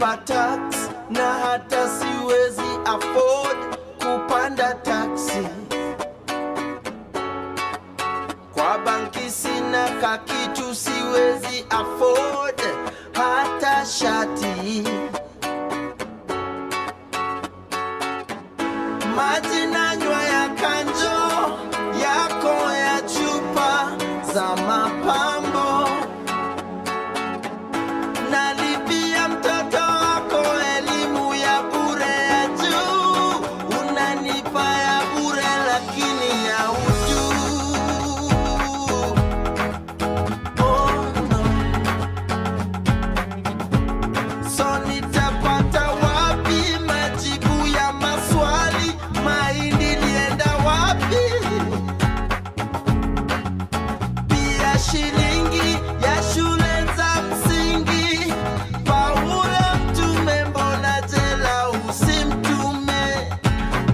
nalipa tax na hata siwezi afford kupanda taxi. Kwa banki sina kakitu, siwezi afford hata shati. Maji nanywa ya kanjo yako ya chupa za mapambo. Nalipia mtoto wako elimu ya bure ya juu. Unanipa ya bure lakini ya utu. Oh no. So nitapata wapi majibu ya maswali? Mahindi lienda wapi? Pia shilingi ya shule za msingi. Paulo mtume, mbona jela usimtume?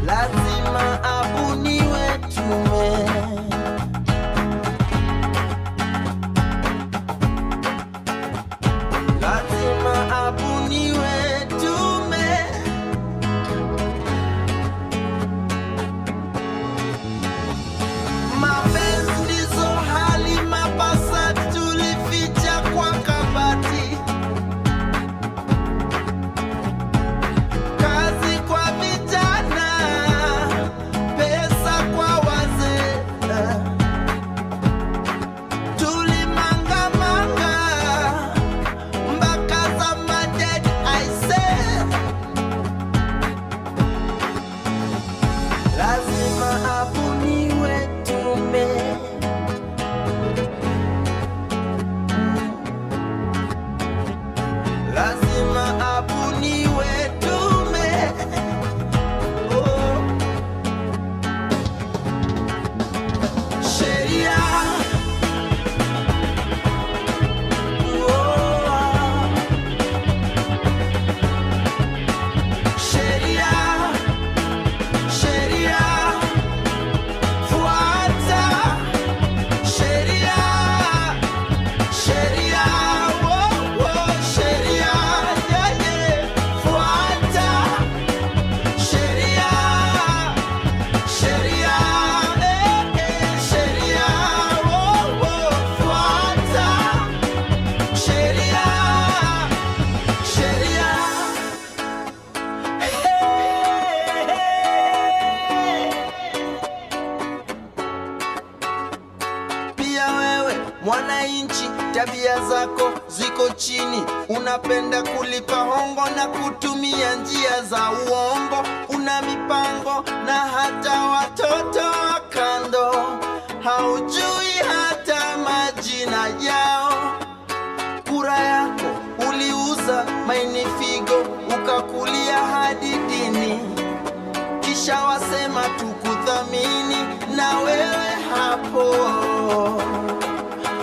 Lazima abuniwe tume. Lazima abuniwe tume. Mapenzi ndizo hali mabasa tulificha kwa kabati. Kazi kwa vijana, pesa kwa wazee. Tulimangamanga mpaka za maded aise. Lazima abuniwe tume. Lazima abuniwe tume. Oh. Sheria. Oh. Sheria. Sheria. Fuata. Sheria. Sheria. Oh, oh. Sheria. Yeah, yeah. Fuata. Sheria. Sheria. Sheria. Oh, oh. Fuata. Sheria. Sheria. Pia wewe mwananchi, tabia zako ziko chini. Unapenda kulipa hongo na kutumia njia za uongo. Una mipango na hata watoto wa kando. Haujui hata majina yao. Kura yako uliuza maini figo, ukakulia hadi dini. Kisha wasema tukuthamini, na wewe hapo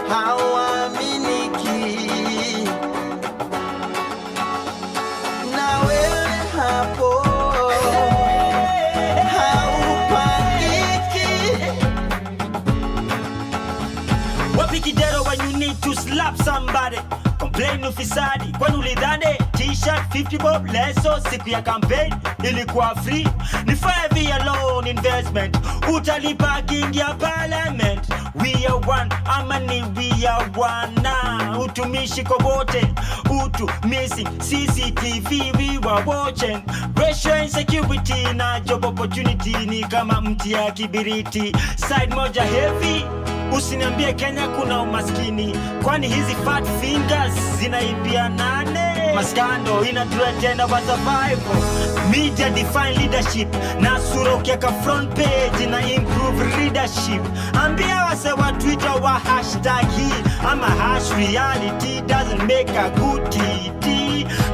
hauaminiki. Na wewe hapo haupangiki. Wapi kidero when you need to slap somebody? Complain ufisadi, kwani ulidhani t-shirt 50 bob leso siku ya campaign ilikuwa free? Ni 5 year loan investment, utalipa king ya parliament. We are one, amani we are one na utumishi kwa wote. Utu missing CCTV we were watching. Pressure insecurity na job opportunity ni kama mti ya kibiriti. Side moja heavy. Usiniambie Kenya kuna umaskini, kwani hizi fat fingers zinaibia nane? Maskando ina threaten our survival. Media define leadership, na sura ukiaka front page na improve readership. Ambia wase wa Twitter wa hashtag hii ama hash reality doesn't make a good TT.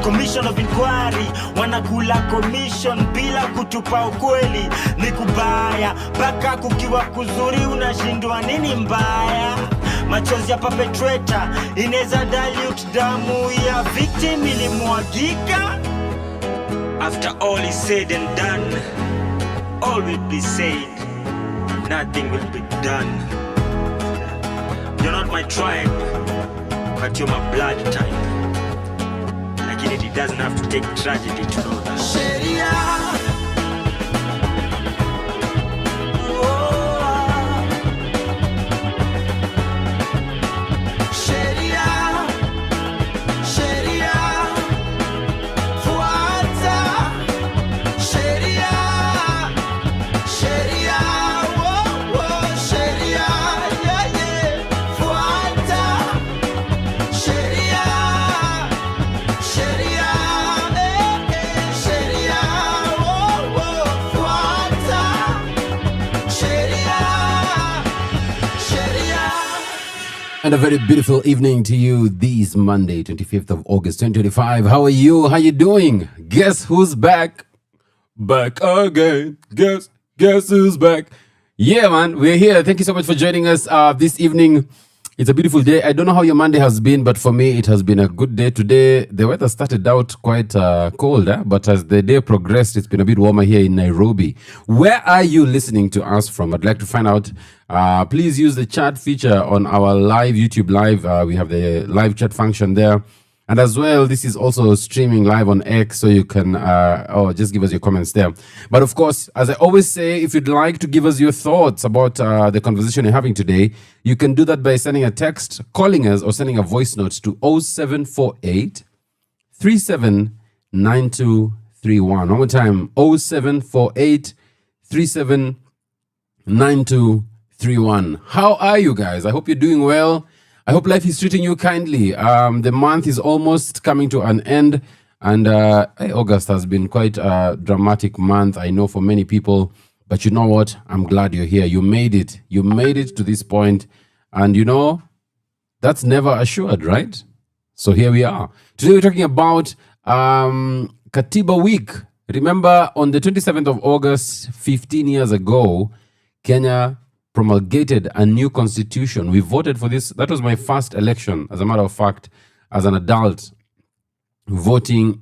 Commission of inquiry wanakula commission bila kutupa ukweli. Ni kubaya baka kukiwa kuzuri, unashindwa nini mbaya? Machozi ya perpetrator ineza dilute damu ya victim ilimwagika. After all is said and done, all will be said, nothing will be done. You're not my tribe, but you're my blood type. making it. It doesn't have to take tragedy to know that. Sheria. And a very beautiful evening to you this Monday, 25th of August, 2025. How are you? How you doing? Guess who's back? Back again. Guess who's back? Yeah, man, we're here. Thank you so much for joining us this evening. It's a beautiful day. I don't know how your Monday has been, but for me, it has been a good day. Today, the weather started out quite cold, but as the day progressed, it's been a bit warmer here in Nairobi. Where are you listening to us from? I'd like to find out. Please use the chat feature on our live YouTube Live. We have the live chat function there. And as well, this is also streaming live on X, so you can just give us your comments there. But of course, as I always say, if you'd like to give us your thoughts about the conversation you're having today, you can do that by sending a text, calling us, or sending a voice note to 0748 379231. One more time, 0748 379231. How are you guys? I hope you're doing well. I hope life is treating you kindly. The month is almost coming to an end, and August has been quite a dramatic month, I know, for many people. But you know what? I'm glad you're here. You made it. You made it to this point, and you know, that's never assured, right? So here we are. Today we're talking about Katiba Week. Remember, on the 27th of August, 15 years ago, Kenya promulgated a new constitution. We voted for this. That was my first election, as a matter of fact, as an adult, voting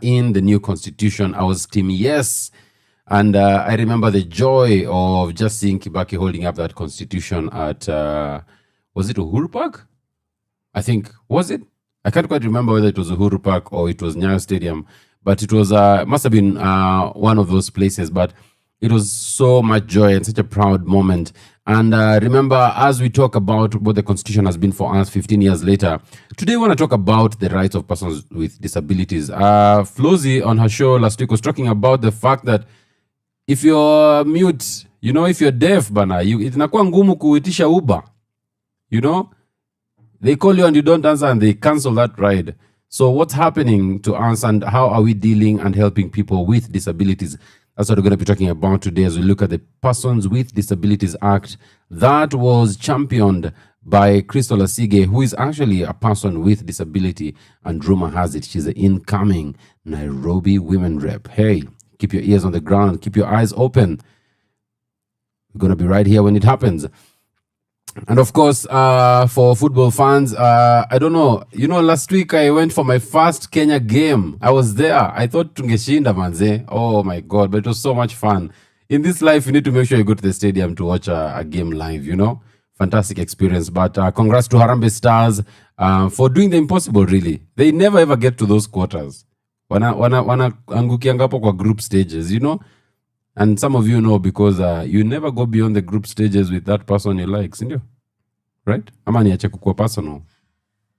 in the new constitution. I was team yes. And I remember the joy of just seeing Kibaki holding up that constitution at, was it Uhuru Park? I think, was it? I can't quite remember whether it was Uhuru Park or it was Nyayo Stadium, but it was, must have been one of those places. But it was so much joy and such a proud moment. And remember, as we talk about what the Constitution has been for us 15 years later, today we want to talk about the rights of persons with disabilities. Flozy on her show last week was talking about the fact that if you're mute, you know, if you're deaf, bana, inakuwa ngumu kuitisha Uber. You know, they call you and you don't answer and they cancel that ride. So what's happening to us and how are we dealing and helping people with disabilities? That's what we're going to be talking about today as we look at the Persons with Disabilities Act that was championed by Crystal Asige, who is actually a person with disability. And rumor has it she's the incoming Nairobi Women Rep. Hey, keep your ears on the ground. Keep your eyes open. We're going to be right here when it happens. And of course, for football fans, I don't know. You know, last week I went for my first Kenya game. I was there. I thought tungeshinda manze. Oh my God, but it was so much fun. In this life, you need to make sure you go to the stadium to watch a game live, you know. Fantastic experience. But congrats to Harambee Stars for doing the impossible, really. They never ever get to those quarters. Wana angukianga hapo kwa group stages, you know. And some of you know because you never go beyond the group stages with that person you like, sindio? Right? Ama niache kukua personal.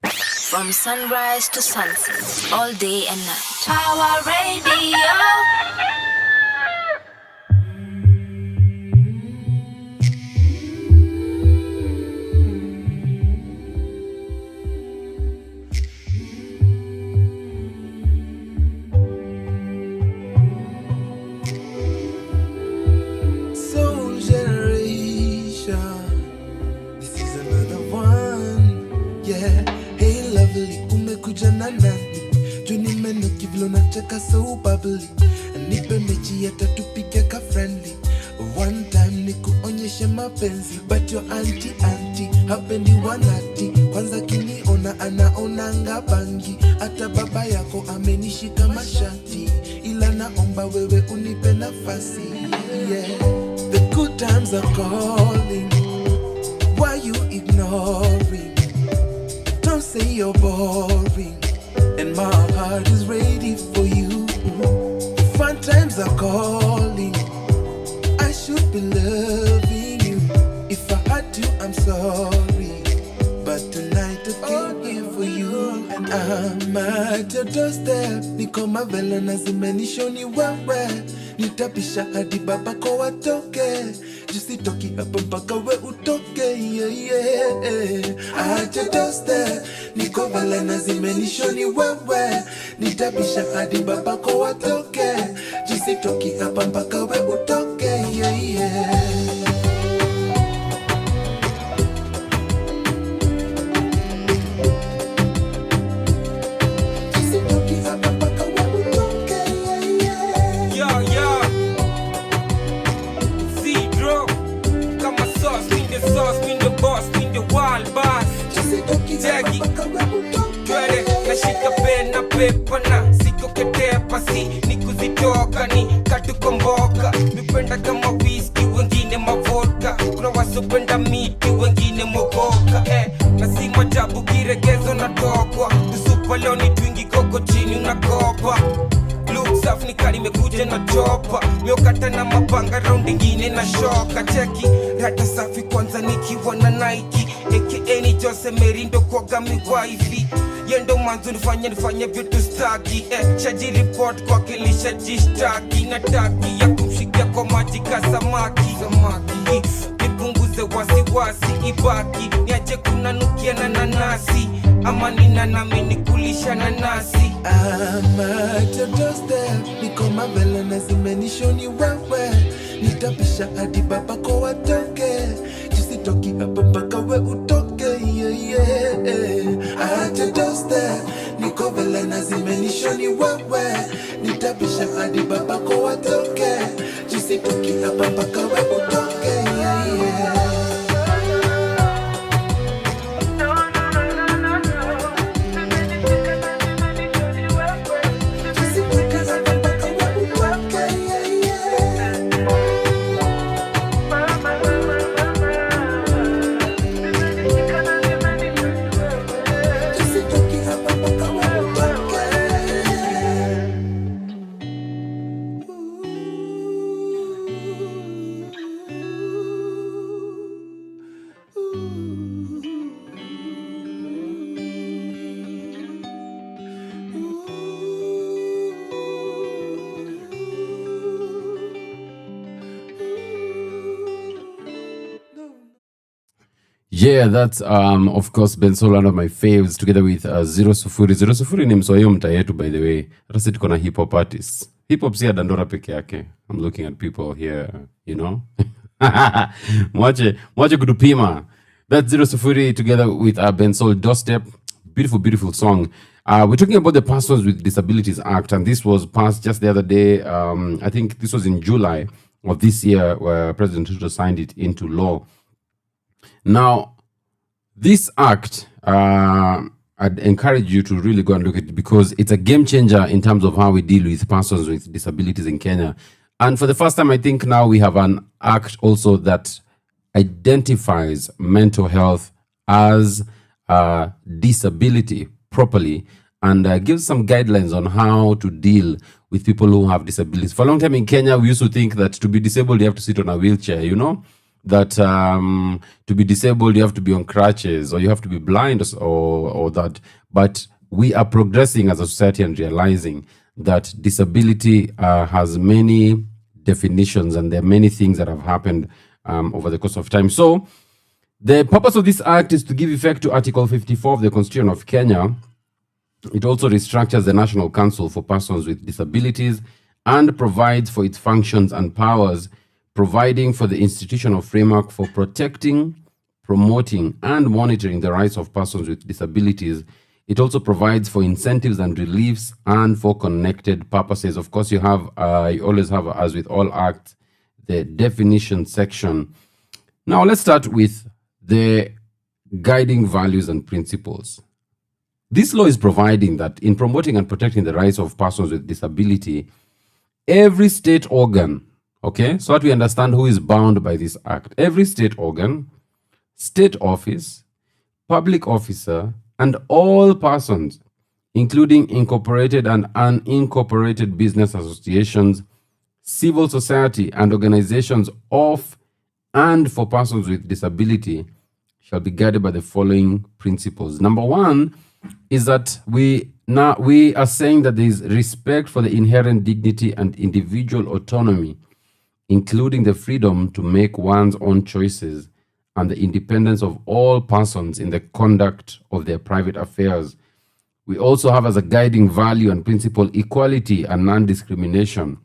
From sunrise to sunset, all day and night. Our radio. Nacheka so bubbly nipe mechi hata tupike ka friendly one time nikuonyeshe mapenzi but your auntie hapendi wanati kwanza kiniona anaonanga bangi hata baba yako amenishika mashati ila naomba wewe unipe nafasi yeah the good times are calling why you ignoring don't say you're boring and my heart is ready for you. Fun times are calling, I should be loving you. If I had to, I'm sorry, but tonight I came here for you. And I'm at your doorstep, niko mavela na zimenishoni wewe. Nitapisha hadi babako watoke, jusitoki hapa mpaka we utoke, yeah, yeah. At your doorstep, niko vela na zimenishoni wewe. Nitapisha hadi babako watoke, jusitoki hapa mpaka we utoke, yeah, yeah. Pepana siko ketepa si ni kuzitoka ni katukomboka mipenda kama whisky wengine mavodka kuna wasopenda miti wengine mogoka na si majabu kiregezo na tokwa tusupa leo ni twingi koko chini unakopa look safi ni kari mekuja na chopa miokata na mapanga round ingine na shoka cheki rata safi kwanza nikiwa na Nike aka ni Jose Merindo kwa gami wifi yendo manzu nifanya vitu staki shaji report kwa kilisha jishtaki nataki ya kumshikia kwa maji ka samaki nipunguze wasiwasi ibaki niache kuna nukia na nanasi ama nina nami nikulisha nanasi. I'm at your doorstep, niko mavela na zimenishoni wewe. Nitapisha hadi babako watoke, jusitoki hapa mpaka we utoke, yeah, yeah. At your doorstep, niko vela na zimenishoni wewe. Nitapisha hadi babako watoke, jusitoki hapa mpaka we utoke, yeah, yeah. Yeah, that's of course Bensoul, one of my faves, together with Zero Sufuri. Zero Sufuri ni msoyo mta yetu, by the way. Hata sisi tuko na hip hop artists. Hip hop si Dandora peke yake. I'm looking at people here, you know. Mwache kutupima. That's Zero Sufuri together with Bensoul, Doorstep. Beautiful song. We're talking about the Persons with Disabilities Act, and this was passed just the other day. I think this was in July of this year, where President Ruto signed it into law. Now, this act, I'd encourage you to really go and look at it, because it's a game changer in terms of how we deal with persons with disabilities in Kenya. And for the first time, I think now we have an act also that identifies mental health as a disability properly, and gives some guidelines on how to deal with people who have disabilities. For a long time in Kenya, we used to think that to be disabled, you have to sit on a wheelchair, you know? That to be disabled, you have to be on crutches, or you have to be blind, or that. But we are progressing as a society and realizing that disability has many definitions, and there are many things that have happened over the course of time. So the purpose of this act is to give effect to Article 54 of the Constitution of Kenya. It also restructures the National Council for Persons with Disabilities and provides for its functions and powers, providing for the institutional framework for protecting, promoting, and monitoring the rights of persons with disabilities. It also provides for incentives and reliefs and for connected purposes. Of course, you always have, as with all acts, the definition section. Now, let's start with the guiding values and principles. This law is providing that in promoting and protecting the rights of persons with disability, every state organ, okay, so that we understand who is bound by this act. Every state organ, state office, public officer, and all persons including incorporated and unincorporated business associations, civil society, and organizations of and for persons with disability, shall be guided by the following principles. Number one is that we are saying that there is respect for the inherent dignity and individual autonomy, including the freedom to make one's own choices and the independence of all persons in the conduct of their private affairs. We also have as a guiding value and principle equality and non-discrimination.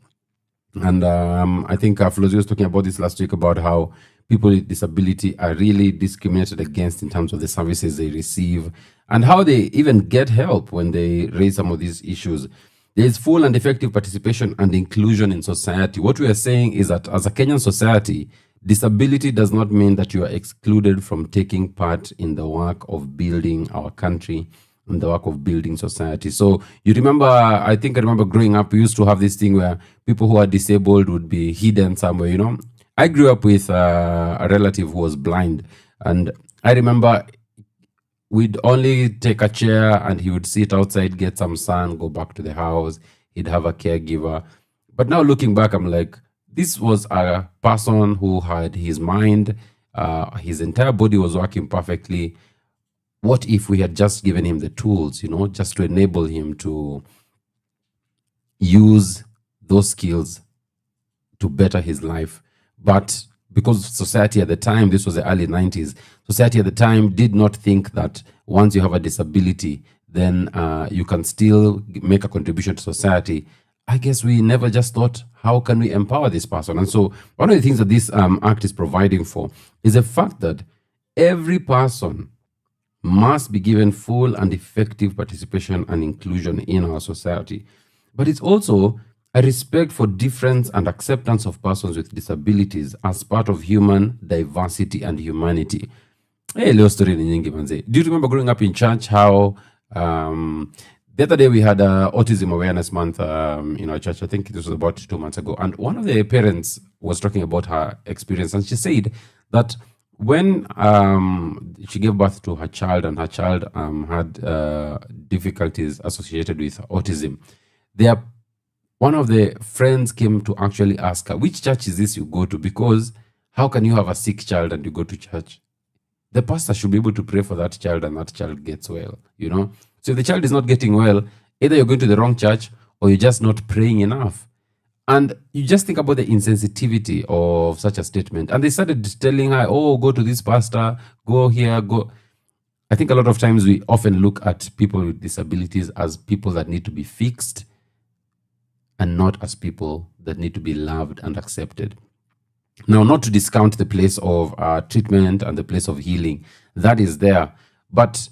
And I think Flozi was talking about this last week about how people with disability are really discriminated against in terms of the services they receive and how they even get help when they raise some of these issues. There is full and effective participation and inclusion in society. What we are saying is that as a Kenyan society, disability does not mean that you are excluded from taking part in the work of building our country and the work of building society. So you remember, I remember growing up, we used to have this thing where people who are disabled would be hidden somewhere, you know. I grew up with a relative who was blind, and I remember we'd only take a chair and he would sit outside, get some sun, go back to the house. He'd have a caregiver. But now looking back, I'm like, this was a person who had his mind, his entire body was working perfectly. What if we had just given him the tools, you know, just to enable him to use those skills to better his life? But because society at the time, this was the early 90s, society at the time did not think that once you have a disability, then you can still make a contribution to society. I guess we never just thought, how can we empower this person? And so one of the things that this act is providing for is the fact that every person must be given full and effective participation and inclusion in our society. But it's also a respect for difference and acceptance of persons with disabilities as part of human diversity and humanity. Hey, little story ni nyingi manze. Do you remember growing up in church how the other day we had Autism Awareness Month in our church? I think this was about 2 months ago. And one of the parents was talking about her experience, and she said that when she gave birth to her child and her child had difficulties associated with autism, one of the friends came to actually ask her, which church is this you go to? Because how can you have a sick child and you go to church? The pastor should be able to pray for that child and that child gets well, you know? So if the child is not getting well, either you're going to the wrong church or you're just not praying enough. And you just think about the insensitivity of such a statement. And they started telling her, oh, go to this pastor, go here, go. I think a lot of times we often look at people with disabilities as people that need to be fixed and not as people that need to be loved and accepted. Now, not to discount the place of treatment and the place of healing, that is there. But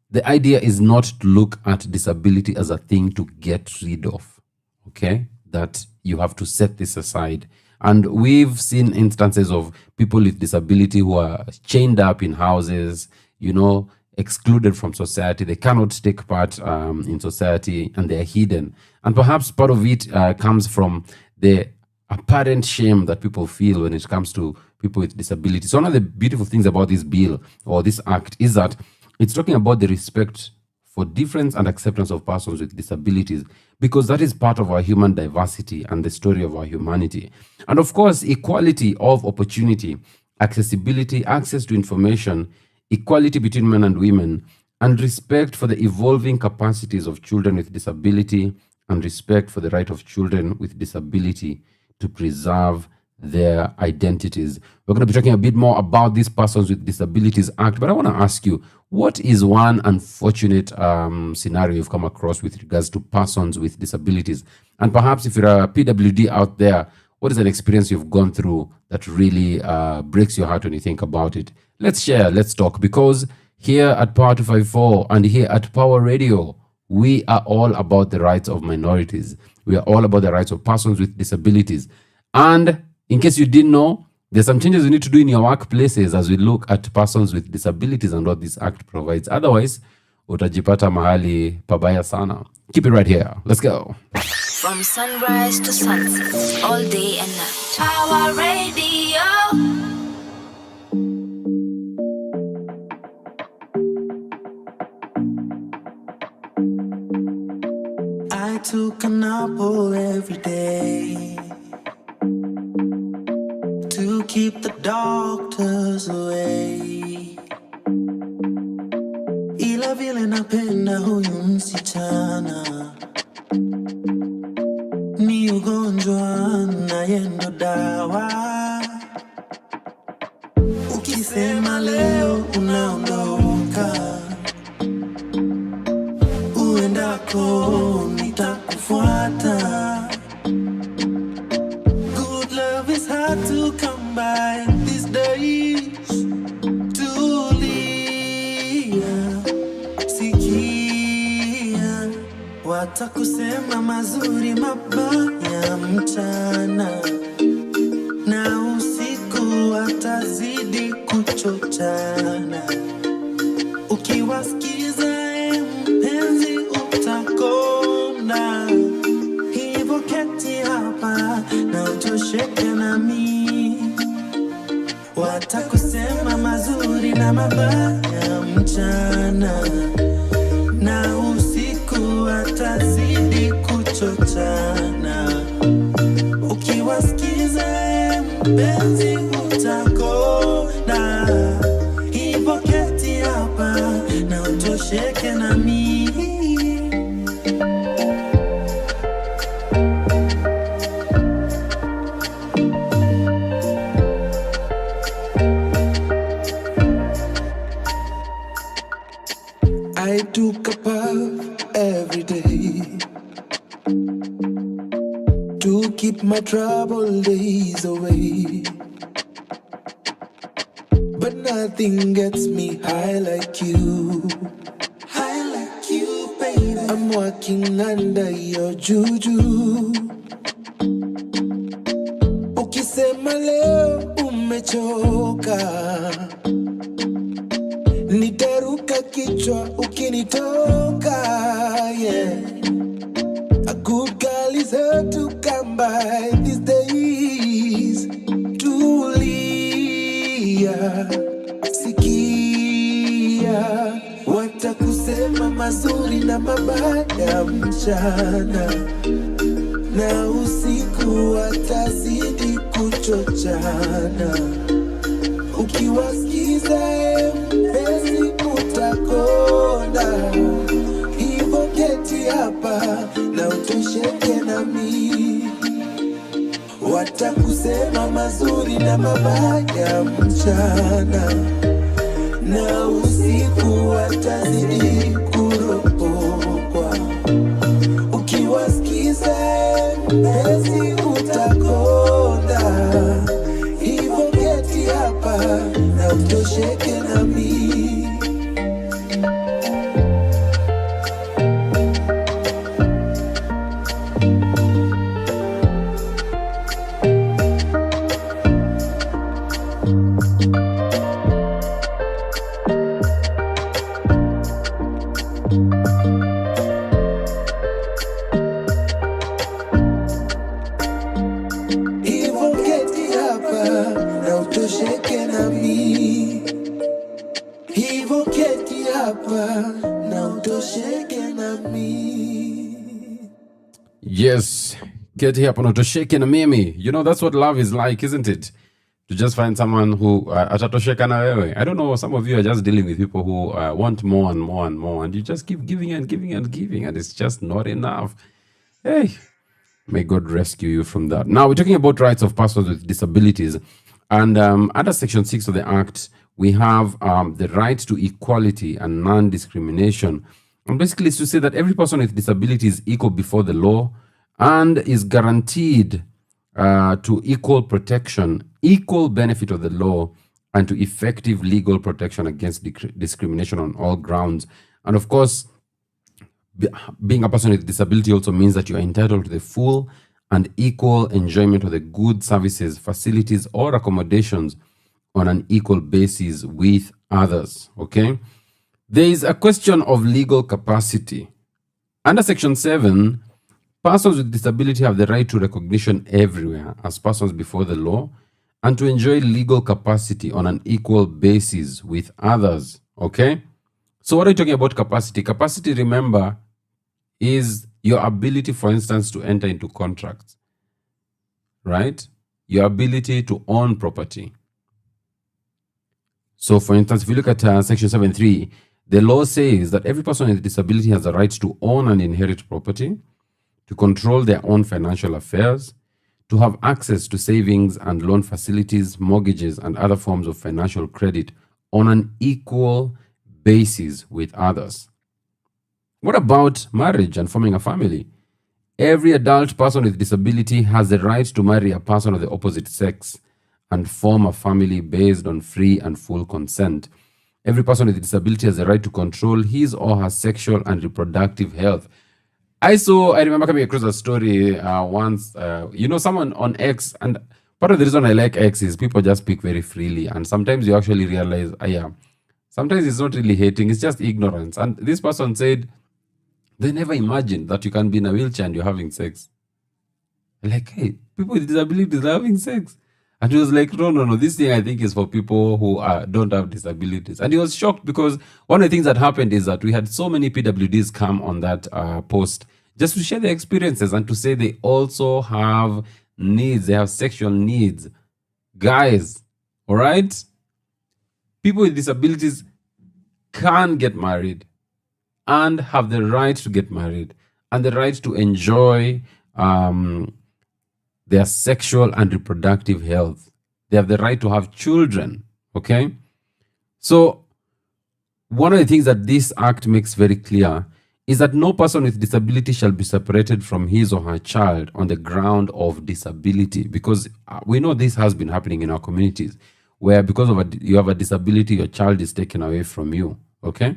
the idea is not to look at disability as a thing to get rid of, okay? That you have to set this aside. And we've seen instances of people with disability who are chained up in houses, you know, excluded from society. They cannot take part in society and they're hidden. And perhaps part of it comes from the apparent shame that people feel when it comes to people with disabilities. So one of the beautiful things about this bill or this act is that it's talking about the respect for difference and acceptance of persons with disabilities, because that is part of our human diversity and the story of our humanity. And of course, equality of opportunity, accessibility, access to information, equality between men and women, and respect for the evolving capacities of children with disability, and respect for the right of children with disability to preserve their identities. We're going to be talking a bit more about this Persons with Disabilities Act, but I want to ask you, what is one unfortunate scenario you've come across with regards to persons with disabilities? And perhaps if you're a PWD out there, what is an experience you've gone through that really breaks your heart when you think about it? Let's share, let's talk, because here at Power 254 and here at Power Radio, we are all about the rights of minorities. We are all about the rights of persons with disabilities. And in case you didn't know, there's some changes you need to do in your workplaces as we look at persons with disabilities and what this act provides. Otherwise, utajipata mahali pabaya sana. Keep it right here. Let's go. From sunrise to sunset, all day and night. Power Radio. took an apple every day to keep the doctors away. Ila vile napenda huyu msichana, ni ugonjwa na yendo dawa. Ukisema leo unaondoka, uendako nitakufuata. Good love is hard to come by these days. Tulia, sikia, watakusema mazuri mabaya mchana, na usiku watazidi kuchochana. Ukiwasikiza mpenzi utakonda, hivyo keti hapa na utosheke nami. Watakusema mazuri na mabaya mchana, na usiku watazidi kuchochana. Ukiwasikiza mpenzi utakonda, hivyo keti hapa na utosheke nami. I took a puff every day to keep my troubled days away. But nothing gets me high like you. High like you, baby. I'm walking under your juju. Ukisema leo umechoka, nitaruka kichwa ukinitoka, yeah. A good girl is hard to come by these days. Tulia, sikia, watakusema mazuri na mabaya mchana, na usiku watazidi kuchochana. Ukiwasikiza mpenzi utakonda, hivyo keti hapa na utosheke nami. Watakusema mazuri na mabaya mchana, na usiku watazidi kuropokwa. Ukiwasikiza mpenzi utakonda, hivyo keti hapa na utosheke nami. Hivyo keti hapa na utosheke nami. Hivyo keti hapa na utosheke nami. Yes, get here on Otosheke na mimi. You know, that's what love is like, isn't it? To just find someone who atatosheka na wewe. I don't know, some of you are just dealing with people who want more and more and more, and you just keep giving and giving and giving, and it's just not enough. Hey, may God rescue you from that. Now, we're talking about rights of persons with disabilities, and under Section 6 of the Act, we have the right to equality and non-discrimination. And basically, it's to say that every person with disability is equal before the law and is guaranteed to equal protection, equal benefit of the law, and to effective legal protection against discrimination on all grounds. And of course, being a person with disability also means that you are entitled to the full and equal enjoyment of the goods, services, facilities, or accommodations on an equal basis with others. Okay? There is a question of legal capacity. Under Section 7, persons with disability have the right to recognition everywhere as persons before the law and to enjoy legal capacity on an equal basis with others. Okay? So what are you talking about capacity? Capacity, remember, is Your ability, for instance, to enter into contracts, right? Your ability to own property. So, for instance, if you look at Section 7.3, the law says that every person with a disability has the right to own and inherit property, to control their own financial affairs, to have access to savings and loan facilities, mortgages, and other forms of financial credit on an equal basis with others. What about marriage and forming a family? Every adult person with disability has the right to marry a person of the opposite sex and form a family based on free and full consent. Every person with disability has the right to control his or her sexual and reproductive health. I remember coming across a story once, someone on X, and part of the reason I like X is people just speak very freely, and sometimes you actually realize, sometimes it's not really hating, it's just ignorance. And this person said, they never imagined that you can be in a wheelchair and you're having sex. Like, hey, people with disabilities are having sex. And he was like, no, this thing I think is for people who don't have disabilities. And he was shocked because one of the things that happened is that we had so many PWDs come on that post just to share their experiences and to say they also have needs, they have sexual needs. Guys, all right? People with disabilities can get married and have the right to get married and the right to enjoy their sexual and reproductive health. They have the right to have children, okay? So one of the things that this act makes very clear is that no person with disability shall be separated from his or her child on the ground of disability, because we know this has been happening in our communities where because of you have a disability, your child is taken away from you, okay?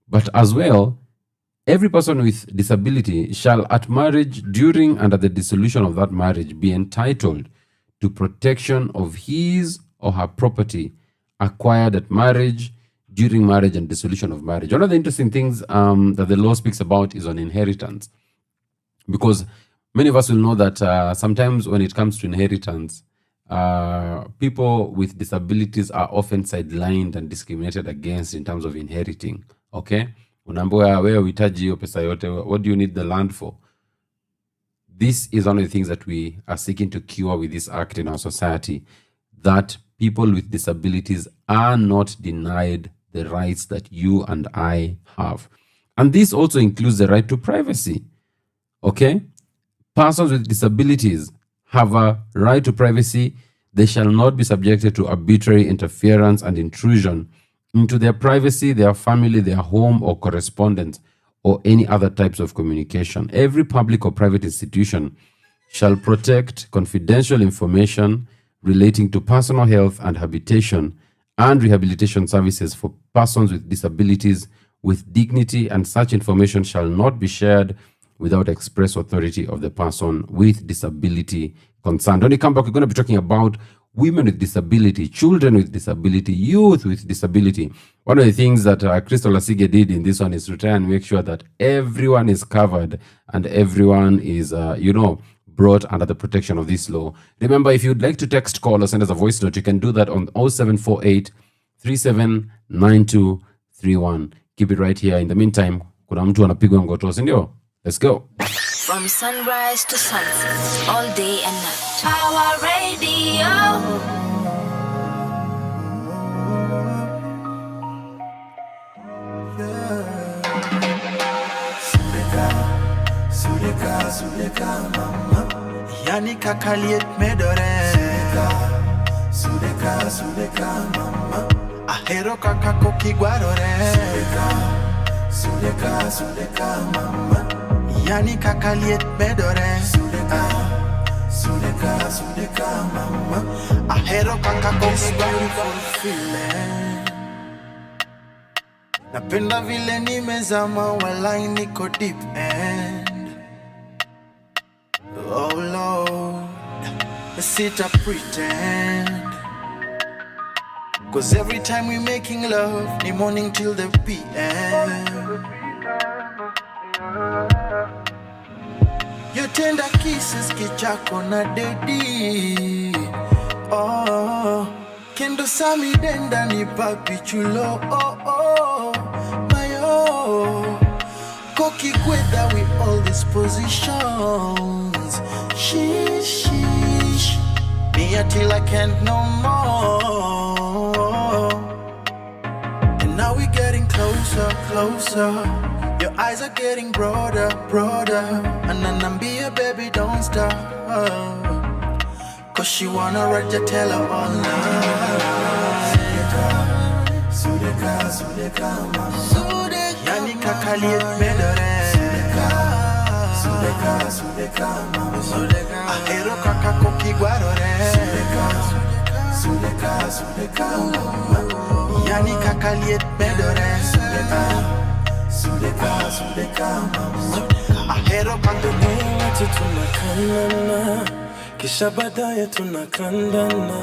But as well, every person with disability shall at marriage, during and at the dissolution of that marriage, be entitled to protection of his or her property acquired at marriage, during marriage and dissolution of marriage. One of the interesting things that the law speaks about is on inheritance. Because many of us will know that sometimes when it comes to inheritance, people with disabilities are often sidelined and discriminated against in terms of inheriting. Okay? Unaambiwa wewe uhitaji hiyo pesa yote, what do you need the land for? This is one of the things that we are seeking to cure with this act in our society, that people with disabilities are not denied the rights that you and I have. And this also includes the right to privacy. Okay? Persons with disabilities have a right to privacy. They shall not be subjected to arbitrary interference and intrusion into their privacy, their family, their home or correspondence, or any other types of communication. Every public or private institution shall protect confidential information relating to personal health and habitation and rehabilitation services for persons with disabilities with dignity, and such information shall not be shared without express authority of the person with disability concerned. When we come back, we're going to be talking about women with disability, children with disability, youth with disability. One of the things that Crystal Asige did in this one is to try and make sure that everyone is covered and everyone is, brought under the protection of this law. Remember, if you'd like to text, call, or send us a voice note, you can do that on 0748 379231. Keep it right here. In the meantime, kuna mtu anapigwa ngoto, si ndio? Let's go. From sunrise to sunset, all day and night. Power Radio. Suleka mama, yani kakaliet medore. Suleka mama, ahero kakako kigwarore. Suleka mama, yani kakaliet medore. Suleka mama, ahero kakako kigwarore. Napenda vile nimezama, walai niko deep end. Oh Lord, sit up pretend. Cause every time we making love, the morning till the PM. Your tender kisses kichako na dedi. Oh, kendo sami denda ni papi chulo. Oh, my oh. Kikweda with all these positions. Sheesh. Me until I can't no more. And now we're getting closer, closer. Your eyes are getting broader, broader. And then I'm be a baby, don't stop. Cause she wanna ride your tail all night. Sudeka, Sudeka, mama. Sudeka, yani kakaliet medore. Sudeka, Sudeka, mama. Sudeka, ahero kakako kiguarore. Sudeka, Sudeka, mama. Yani kakaliet medore. Sudeka, mama. Ahero kakako tunakanana, kisha baadaye tunakandana.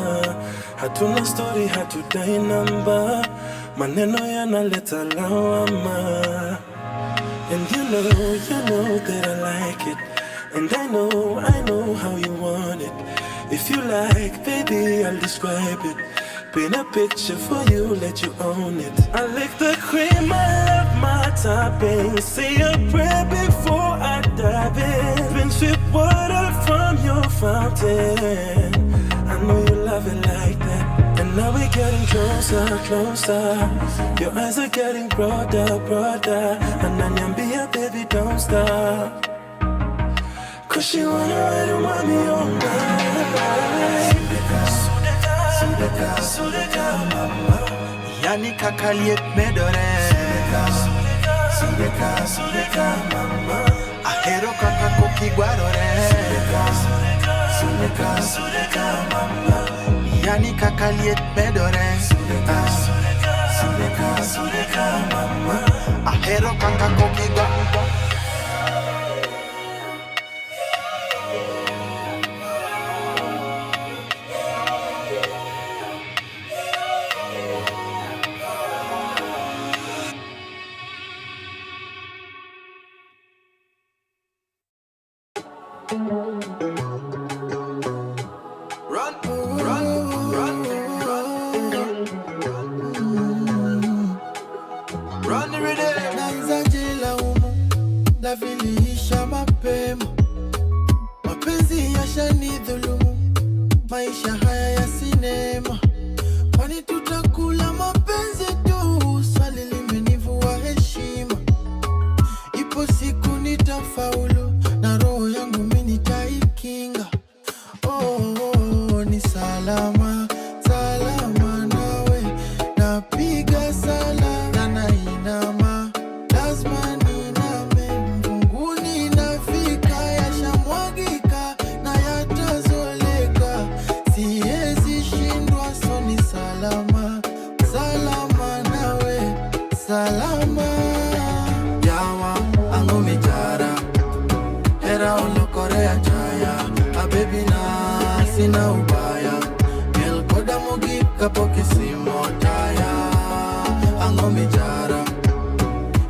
Hatuna story, hatudai namba, maneno yanaleta lawama. And you know that I like it, and I know how you want it. If you like, baby, I'll describe it. Paint a picture for you, let you own it. I lick the cream, I love my topping. Say a prayer before I dive in. Drink sweet water from your fountain. I know you love it like that. And now we're getting closer, closer. Your eyes are getting broader, broader. And Anyambia, baby, don't stop. Cause she wanna ride and want me all night. Sudeka, mama. Yani kakaliet medore. Sudeka, mama. Ahero kakako kiguarore. Sudeka, mama. Yani kakaliet medore. Sudeka, mama. Ahero kakako kiguarore. Viliisha mapema, mapenzi yashanidhulumu, maisha haya ya sinema. Kwani tutakula mapenzi tu? Swali limenivua heshima. Ipo siku nitafaulu, na roho yangu mimi nitaikinga. Ni salama, salama nawe. Napiga sala na nainama, lazima salama. Yawa, ango mijara. Hera olo korea chaya. A baby na sina ubaya. El koda mugi kapoke simo taya. Ango mijara.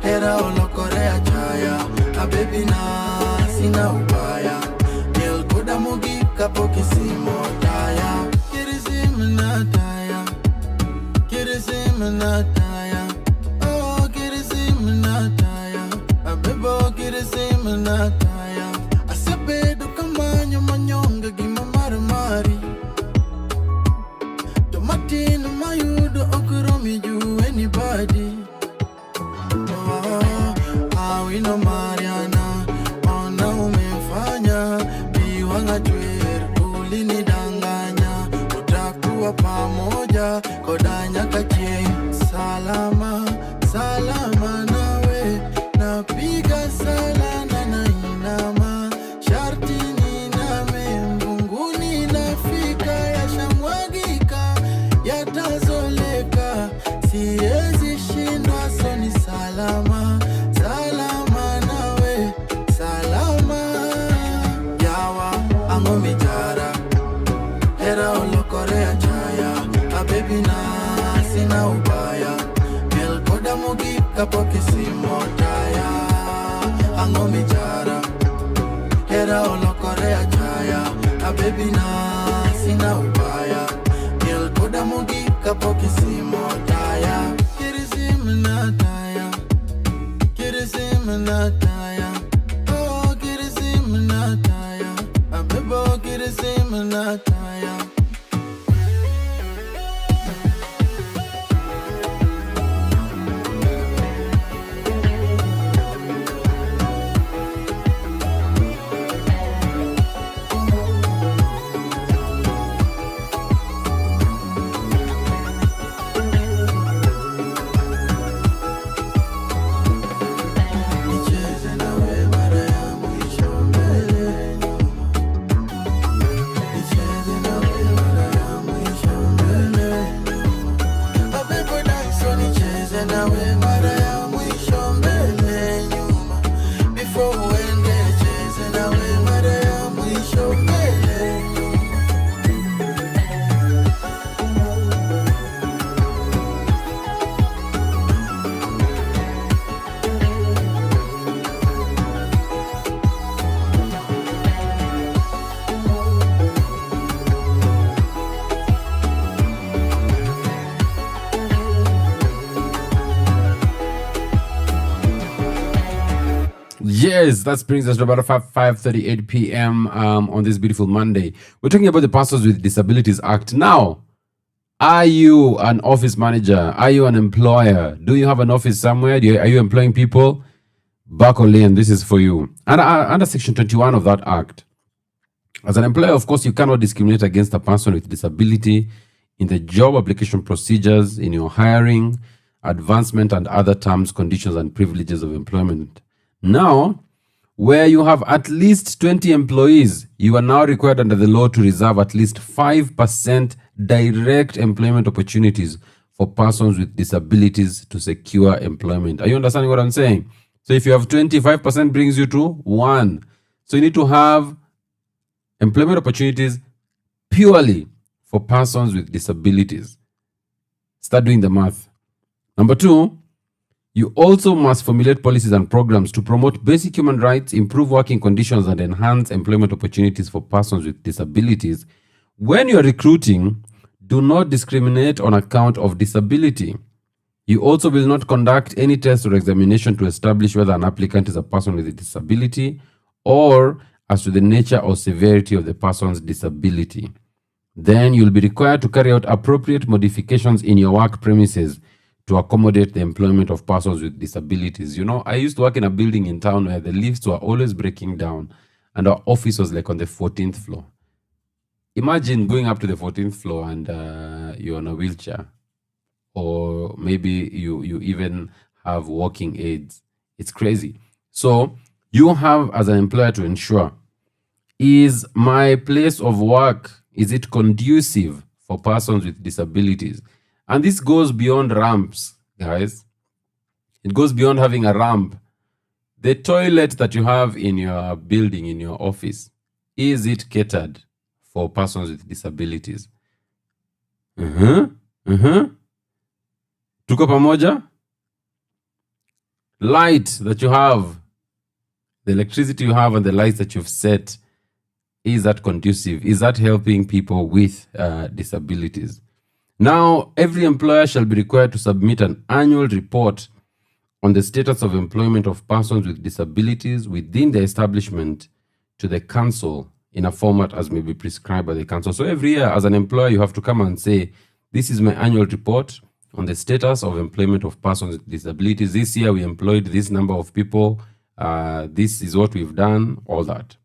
Hera olo korea chaya. A baby na sina ubaya. El koda mugi kapoke simo taya. Kirisim na taya. Kirisim na taya. Nataya asebedo kamanyo manyonga gima marimari tomatino mayudo okromi ju anybody. Awino Mariana ona umefanya biwanga jwer ulinidanganya utakuwa pamoja kodanya kache. Salama, salama nawe. Napiga sala na nainama, sharti niname, mbunguni nafika, yashamwagika, yatazoleka, siwezi shindwa, so ni salama, salama nawe, salama. Yawa, ango mijara, hera olo korea chaya, a baby na sina ubaya, el koda mugi kapoke simo taya. Ango mijara, hera olo korea chaya. A baby na sina ubaya, el koda mugi kapoke simo taya. Kirisim na taya, kirisim na taya. Yes, that brings us to about 5:38 p.m. On this beautiful Monday. We're talking about the Persons with Disabilities Act. Now, are you an office manager? Are you an employer? Do you have an office somewhere? Are you employing people? Back on lane, this is for you. And under Section 21 of that Act, as an employer, of course, you cannot discriminate against a person with disability in the job application procedures, in your hiring, advancement, and other terms, conditions, and privileges of employment. Now, where you have at least 20 employees, you are now required under the law to reserve at least 5% direct employment opportunities for persons with disabilities to secure employment. Are you understanding what I'm saying? So if you have 25% brings you to 1. So you need to have employment opportunities purely for persons with disabilities. Start doing the math. Number 2, you also must formulate policies and programs to promote basic human rights, improve working conditions, and enhance employment opportunities for persons with disabilities. When you are recruiting, do not discriminate on account of disability. You also will not conduct any test or examination to establish whether an applicant is a person with a disability or as to the nature or severity of the person's disability. Then you'll be required to carry out appropriate modifications in your work premises to accommodate the employment of persons with disabilities. You know, I used to work in a building in town where the lifts were always breaking down and our office was like on the 14th floor. Imagine going up to the 14th floor and you're on a wheelchair, or maybe you even have walking aids. It's crazy. So you have, as an employer, to ensure, is my place of work, is it conducive for persons with disabilities? And this goes beyond ramps, guys. It goes beyond having a ramp. The toilet that you have in your building, in your office, is it catered for persons with disabilities? Tuko pamoja? Light that you have, the electricity you have and the lights that you've set, is that conducive? Is that helping people with disabilities? Now, every employer shall be required to submit an annual report on the status of employment of persons with disabilities within the establishment to the council in a format as may be prescribed by the council. So every year, as an employer, you have to come and say, this is my annual report on the status of employment of persons with disabilities. This year, we employed this number of people. This is what we've done, all that.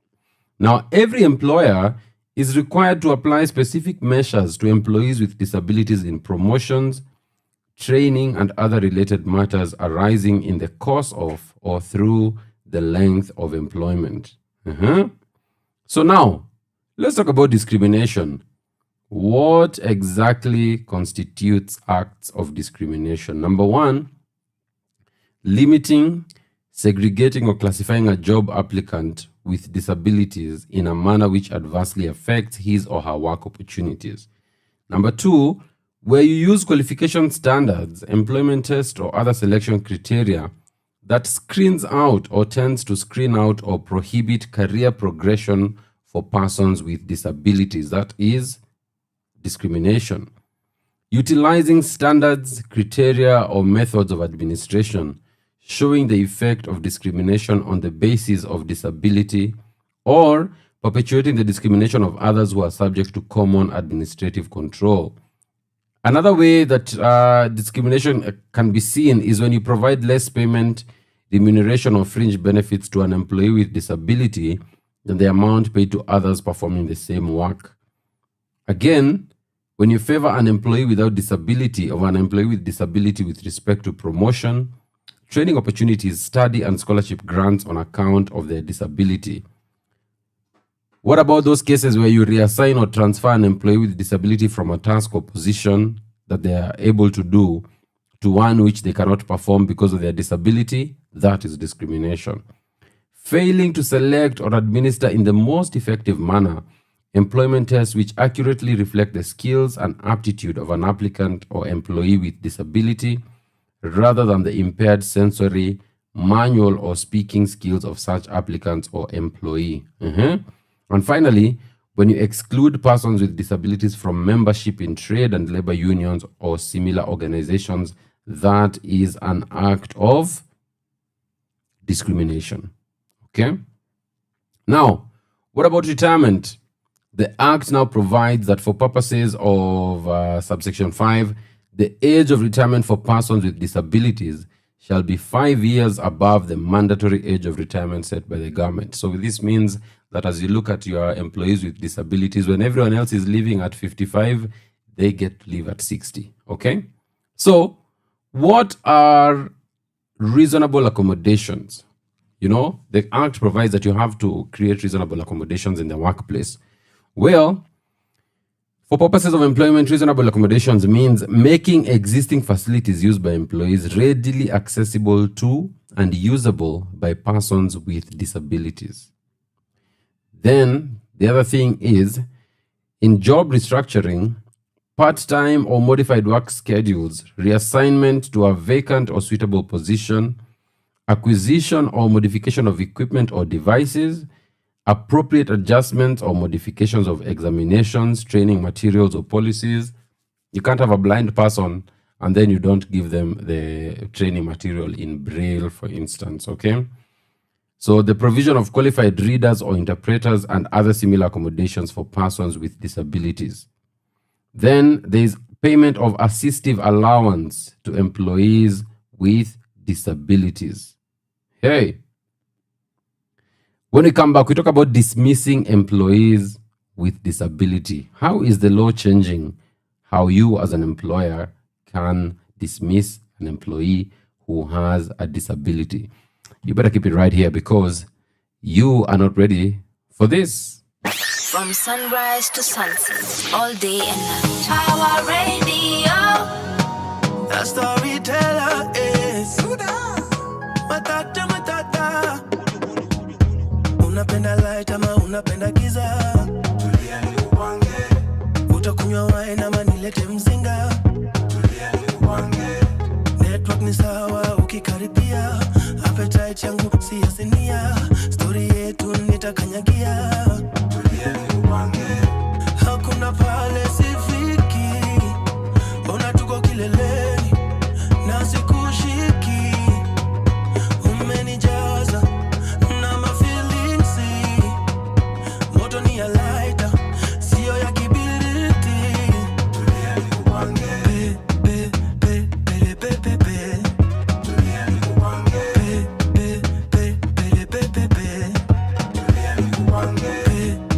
Now, every employer is required to apply specific measures to employees with disabilities in promotions, training, and other related matters arising in the course of or through the length of employment. So now, let's talk about discrimination. What exactly constitutes acts of discrimination? Number 1, limiting, segregating, or classifying a job applicant with disabilities in a manner which adversely affects his or her work opportunities. Number 2, where you use qualification standards, employment test, or other selection criteria that screens out or tends to screen out or prohibit career progression for persons with disabilities. That is discrimination. Utilizing standards, criteria, or methods of administration showing the effect of discrimination on the basis of disability, or perpetuating the discrimination of others who are subject to common administrative control. Another way that discrimination can be seen is when you provide less payment, remuneration, or fringe benefits to an employee with disability than the amount paid to others performing the same work. Again, when you favor an employee without disability or an employee with disability with respect to promotion, training opportunities, study, and scholarship grants on account of their disability. What about those cases where you reassign or transfer an employee with disability from a task or position that they are able to do to one which they cannot perform because of their disability? That is discrimination. Failing to select or administer in the most effective manner employment tests which accurately reflect the skills and aptitude of an applicant or employee with disability, rather than the impaired sensory, manual, or speaking skills of such applicants or employee. And finally, when you exclude persons with disabilities from membership in trade and labor unions or similar organizations, that is an act of discrimination. Okay. Now, what about retirement? The Act now provides that for purposes of subsection 5, the age of retirement for persons with disabilities shall be 5 years above the mandatory age of retirement set by the government. So this means that as you look at your employees with disabilities, when everyone else is leaving at 55, they get to leave at 60. Okay? So what are reasonable accommodations? You know, the Act provides that you have to create reasonable accommodations in the workplace. Well, for purposes of employment, reasonable accommodations means making existing facilities used by employees readily accessible to and usable by persons with disabilities. Then the other thing is, in job restructuring, part-time or modified work schedules, reassignment to a vacant or suitable position, acquisition or modification of equipment or devices, appropriate adjustments or modifications of examinations, training materials or policies. You can't have a blind person and then you don't give them the training material in Braille, for instance, okay? So the provision of qualified readers or interpreters and other similar accommodations for persons with disabilities. Then there's payment of assistive allowance to employees with disabilities. Hey, when we come back, we talk about dismissing employees with disability. How is the law changing how you as an employer can dismiss an employee who has a disability? You better keep it right here because you are not ready for this. From sunrise to sunset, all day and night. Our radio. The storyteller is matata matata. Unapenda light ama unapenda giza? Tulia nikupange. Utakunywa wine ama nilete mzinga? Tulia nikupange. Network ni sawa ukikaribia. Appetite yangu si ya sinia. Story yetu nitakanyagia. Tulia nikupange. Hakuna pale sifiki. Ona tuko kileleni na sikushiki. Umenijaza na mafeelings. Moto ni ya lighter, sio ya kibiriti. Tulia nikupange. Pe pe pe pe pe pe. Tulia nikupange. Pe pe pe pe pe pe. Tulia nikupange.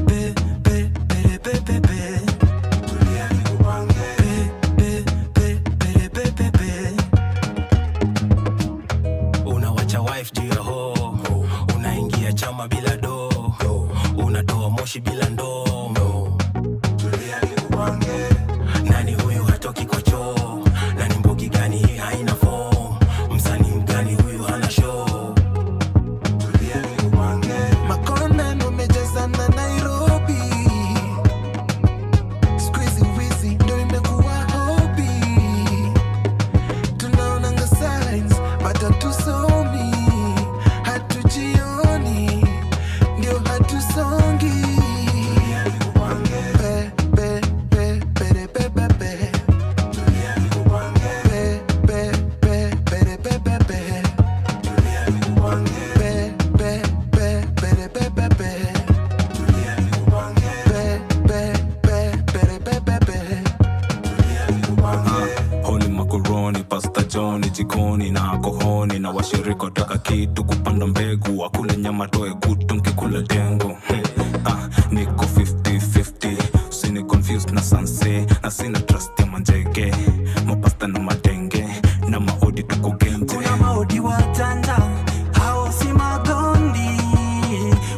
Pe pe pe pe pe pe. Tulia nikupange. Pe pe pe pe pe pe. Unawacha wife juu ya ho, unaingia chama bila do, unatoa moshi bila ndoo. Tulia nikupange. Nani huyu hatoki kwa choo? Nani mbogi gani hii haina form? Msanii mgani huyu hana show? Tulia nikupange. Makona numejaza na Nairobi. Squeezy wizi ndo imekuwa hobby. Tunaonanga signs but hatusomi. Hatujioni ndio hatusongi. Tulia nikupange. Pe pe pe pe pe pe pe. Tulia nikupange. Pe pe pe pe pe pe pe. Tulia nikupange. Pe pe pe pe pe pe pe. Tulia nikupange. Pe pe pe pe pe pe. Tulia nikupange. Holy macaroni, pasta Johnny, jikoni na kohoni na washirika taka kitu kupanda mbegu wakule nyama toe kutu nkikula dengo. Niko 50-50, usini confused na sanse na sina trust ya manjege mapasta na madenge na maodi tuko genje. Kuna maodi watanda, hao si magondi.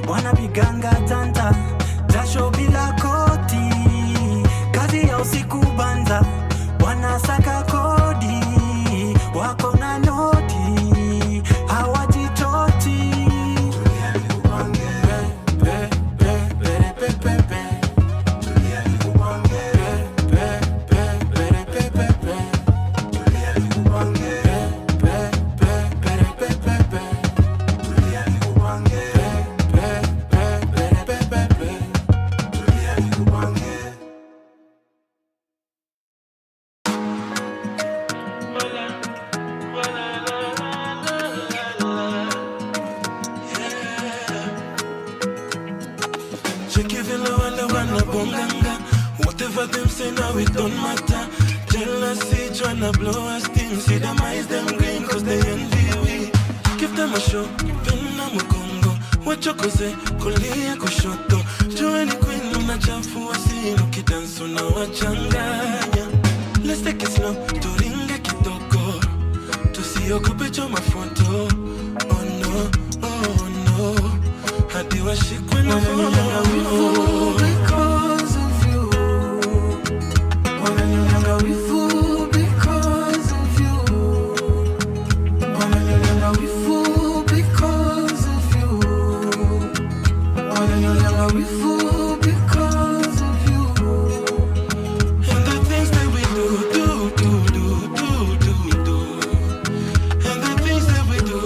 Wanapiganga tanda, jasho bila koti. Kazi ya usiku banza, wanasaka kodi. Wako na noti, hawajitoti. Tulia nikupange. Pe pe pe pe pe. Tulia nikupange. Pe pe pe pe pe pe. now it don't matter. Jealousy tryna blow us steam. See them eyes, them green, cause they envy we. Give them a show, pena mukongo. Wachokoze, kulia kushoto. Joeni queen, unachafu wasino. Kidansu na wachanganya. Let's take it slow, turinge kitoko. Tusiogope choma photo. Oh no, oh no. Hadi washikwe na follow. Because of you. Wananyanga wifu because of you. Wananyanga wifu because of you. Wananyanga wifu because of you. And the things that we do. And the things that we do.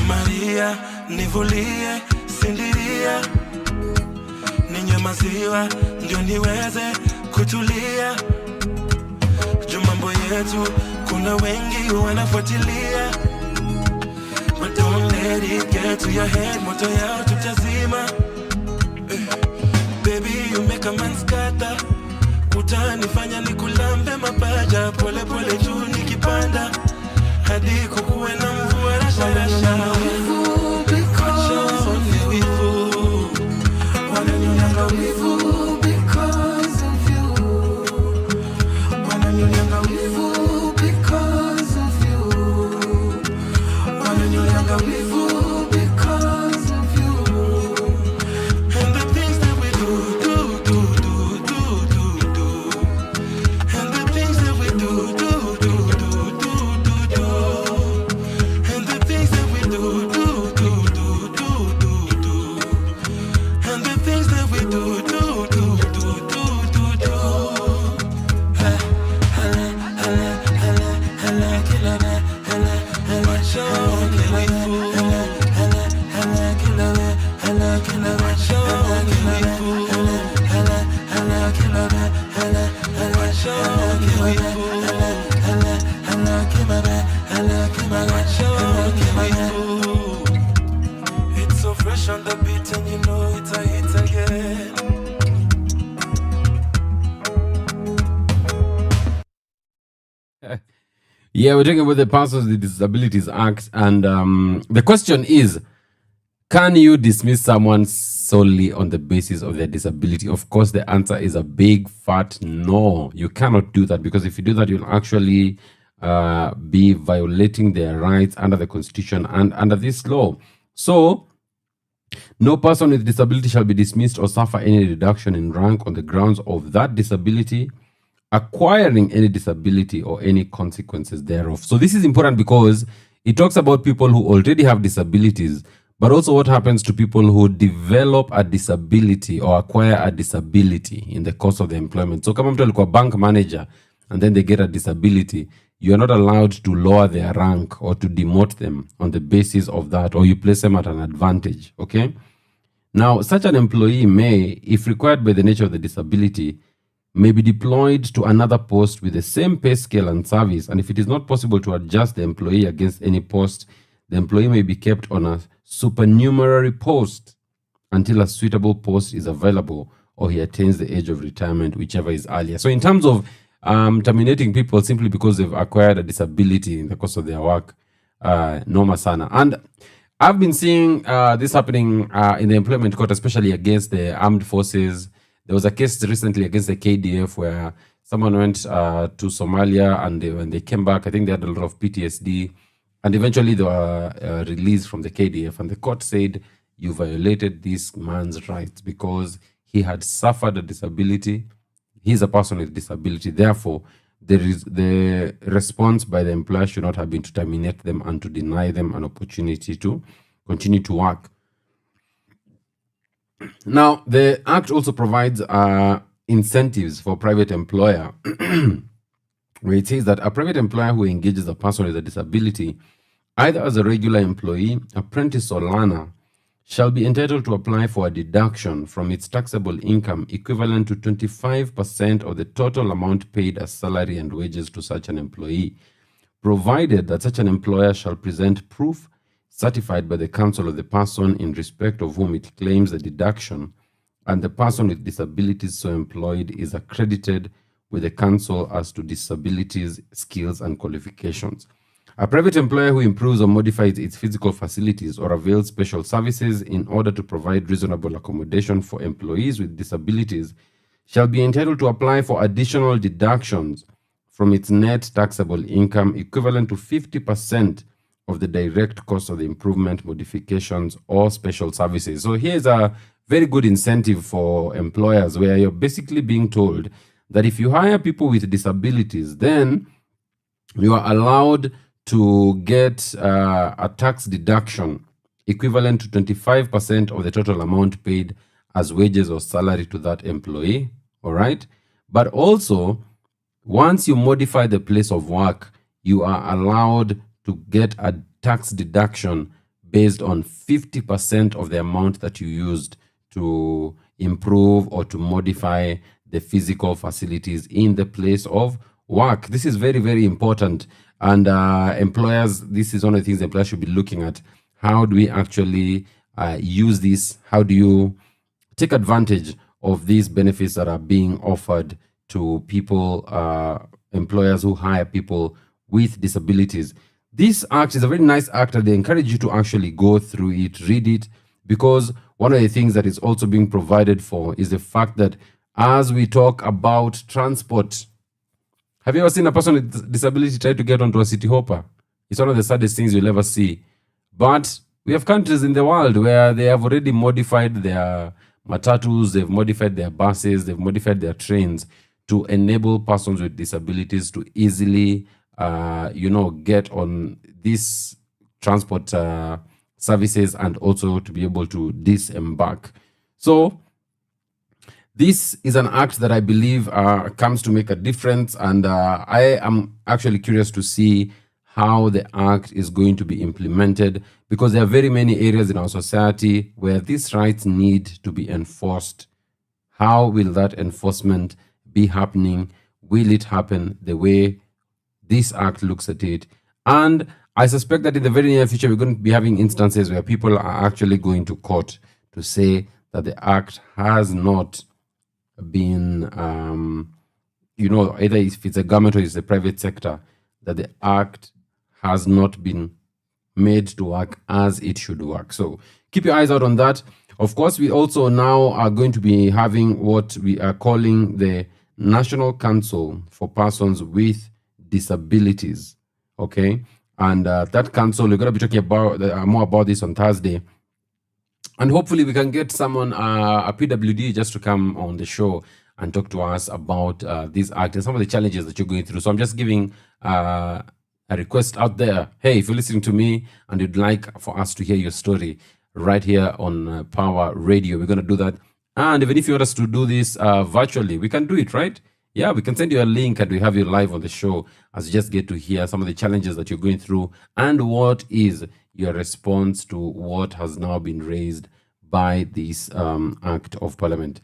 Maria, nivulie, sindiria. Ninywe maziwa, ndio niweze kutulia. Jumambo yetu, kuna wengi wanafuatilia. But don't let it get to your head, moto yao tutazima. Baby, you make a man scatter. Utanifanya nikulambe mapaja. Pole pole juu nikipanda. Hadi kukuwe na mvua rasharasha. Wananyanga wivu because of you. Wananyanga wivu because of you. Wananyanga wivu because of you. And the things that we do. And the things that we do. And the things that we do. And the things that we do. It's so fresh on the beat and you know it's a hit again. Yeah, we're talking about the Persons with Disabilities Act, and the question is, can you dismiss someone solely on the basis of their disability? Of course, the answer is a big fat no. You cannot do that, because if you do that, you'll actually be violating their rights under the Constitution and under this law. So, no person with disability shall be dismissed or suffer any reduction in rank on the grounds of that disability, acquiring any disability or any consequences thereof. So this is important because it talks about people who already have disabilities, but also what happens to people who develop a disability or acquire a disability in the course of their employment. So kama mtu alikuwa bank manager and then they get a disability, you are not allowed to lower their rank or to demote them on the basis of that, or you place them at an advantage, okay? Now, such an employee may, if required by the nature of the disability, may be deployed to another post with the same pay scale and service, and if it is not possible to adjust the employee against any post, the employee may be kept on a supernumerary post until a suitable post is available or he attains the age of retirement, whichever is earlier. So in terms of terminating people simply because they've acquired a disability in the course of their work, noma sana. And I've been seeing this happening in the employment court, especially against the armed forces. There was a case recently against the KDF where someone went to Somalia, and when they came back, I think they had a lot of PTSD, and eventually they were released from the KDF. And the court said, you violated this man's rights because he had suffered a disability. He's a person with disability. Therefore, the response by the employer should not have been to terminate them and to deny them an opportunity to continue to work. Now, the Act also provides incentives for private employer, where it says that a private employer who engages a person with a disability, either as a regular employee, apprentice, or learner, shall be entitled to apply for a deduction from its taxable income equivalent to 25% of the total amount paid as salary and wages to such an employee, provided that such an employer shall present proof certified by the counsel of the person in respect of whom it claims the deduction, and the person with disabilities so employed is accredited with the counsel as to disabilities, skills, and qualifications. A private employer who improves or modifies its physical facilities or avails special services in order to provide reasonable accommodation for employees with disabilities shall be entitled to apply for additional deductions from its net taxable income equivalent to 50% of the direct cost of the improvement, modifications, or special services. So here's a very good incentive for employers where you're basically being told that if you hire people with disabilities, then you are allowed to get a tax deduction equivalent to 25% of the total amount paid as wages or salary to that employee, all right? But also, once you modify the place of work, you are allowed to get a tax deduction based on 50% of the amount that you used to improve or to modify the physical facilities in the place of work. This is very, very important. And employers, this is one of the things employers should be looking at. How do we actually use this? How do you take advantage of these benefits that are being offered to people, employers who hire people with disabilities? This act is a very nice act, and they encourage you to actually go through it, read it, because one of the things that is also being provided for is the fact that as we talk about transport, have you ever seen a person with disability try to get onto a city hopper? It's one of the saddest things you'll ever see. But we have countries in the world where they have already modified their matatus, they've modified their buses, they've modified their trains to enable persons with disabilities to easily, get on these transport services and also to be able to disembark. So this is an act that I believe comes to make a difference, and I am actually curious to see how the act is going to be implemented, because there are very many areas in our society where these rights need to be enforced. How will that enforcement be happening? Will it happen the way this act looks at it? And I suspect that in the very near future, we're going to be having instances where people are actually going to court to say that the act has not been, either if it's a government or it's the private sector, that the act has not been made to work as it should work. So keep your eyes out on that. Of course, we also now are going to be having what we are calling the National Council for Persons with Disabilities. Okay. And that council, we're going to be talking about more about this on Thursday. And hopefully we can get someone, a PWD, just to come on the show and talk to us about this act and some of the challenges that you're going through. So I'm just giving a request out there. Hey, if you're listening to me and you'd like for us to hear your story right here on Power Radio, we're going to do that. And even if you want us to do this virtually, we can do it, right? Yeah, we can send you a link and we have you live on the show as you just get to hear some of the challenges that you're going through and what is your response to what has now been raised by this Act of Parliament.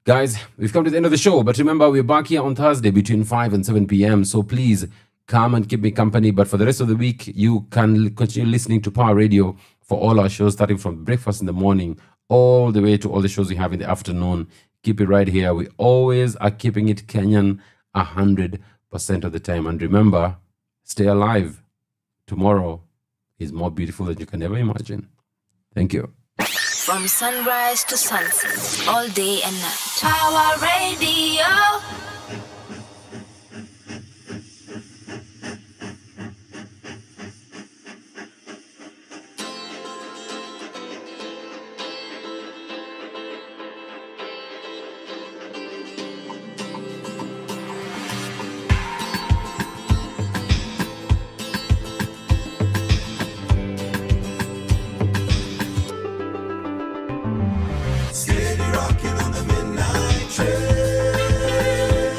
Guys, we've come to the end of the show, but remember, we're back here on Thursday between 5 and 7 p.m. So please come and keep me company. But for the rest of the week, you can continue listening to Power Radio for all our shows, starting from breakfast in the morning all the way to all the shows we have in the afternoon. Keep it right here. We always are keeping it Kenyan 100% of the time. And remember, stay alive. Tomorrow is more beautiful than you can ever imagine. Thank you. From sunrise to sunset, all day and night. Power Radio. Steady rocking on the midnight train.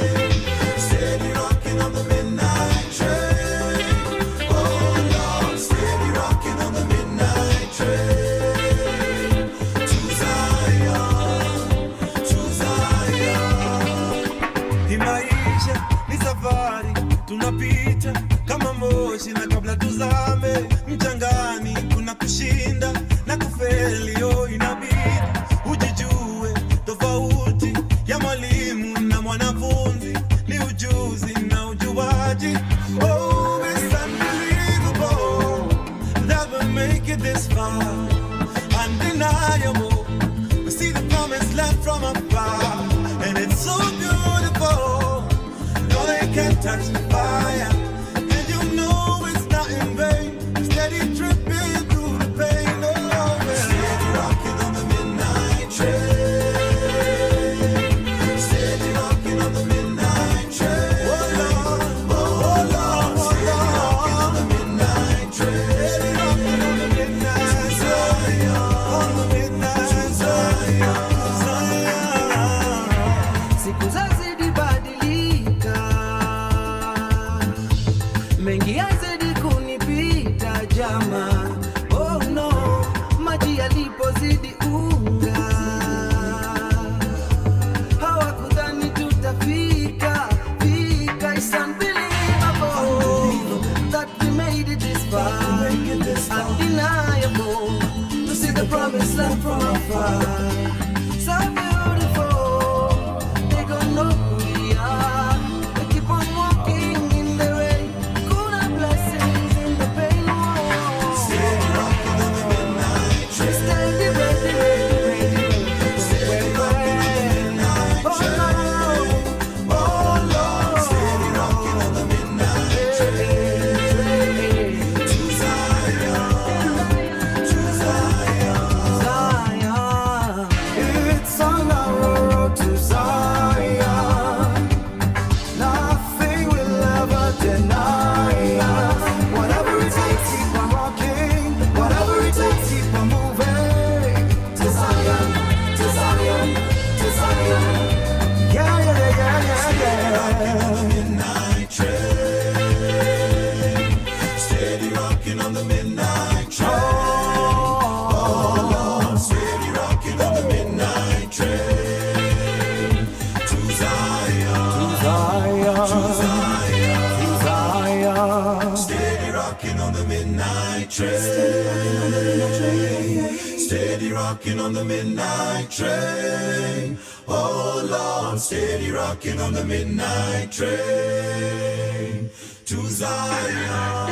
tunapita kama moshi na kabla tuzame mchangani kuna kushinda na kufeli. Oh, inabidi ujijue tofauti ya mwalimu na mwanafunzi ni ujuzi na ujuaji. Oh, it's unbelievable that we make it this far. Undeniable, we see the promise left from afar, and it's so beautiful. No, they can't touch the fire, and you know it's not in vain. Steady dripping through the pain. Oh, yeah. Steady rocking on the midnight train. Steady rocking on the midnight train. Oh Lord, oh Lord, steady rocking on the midnight train. Steady rocking on the midnight train. On the midnight train. Siku zazidi badilika, mengi yazidi kunipita jama. Oh no, maji yalipozidi unga, hawakudhani tutafika. It's unbelievable that we made it this far. Undeniable to see the promised land from afar. So beautiful, they gon' know who we are. They keep on walking in the rain. Good blessings in the pain. Steady rocking on the midnight train. Steady, ready, ready, ready. Steady rocking on the midnight train. Oh Lord, steady rocking on the midnight train. To Zion, to Zion, Zion. It's on our road to Zion. Nothing will ever deny us. Whatever it takes, keep on rocking. Whatever it takes, keep on moving. To Zion, to Zion, to Zion. Yeah, yeah, yeah, yeah, yeah. Rocking on the midnight train. Steady rocking on the midnight train. Oh Lord, steady rocking on the midnight train. To Zion, to Zion, to Zion, to Zion. Steady rocking on the midnight train. Steady rocking on the midnight train. Oh Lord, steady rocking on the midnight train. To Zion.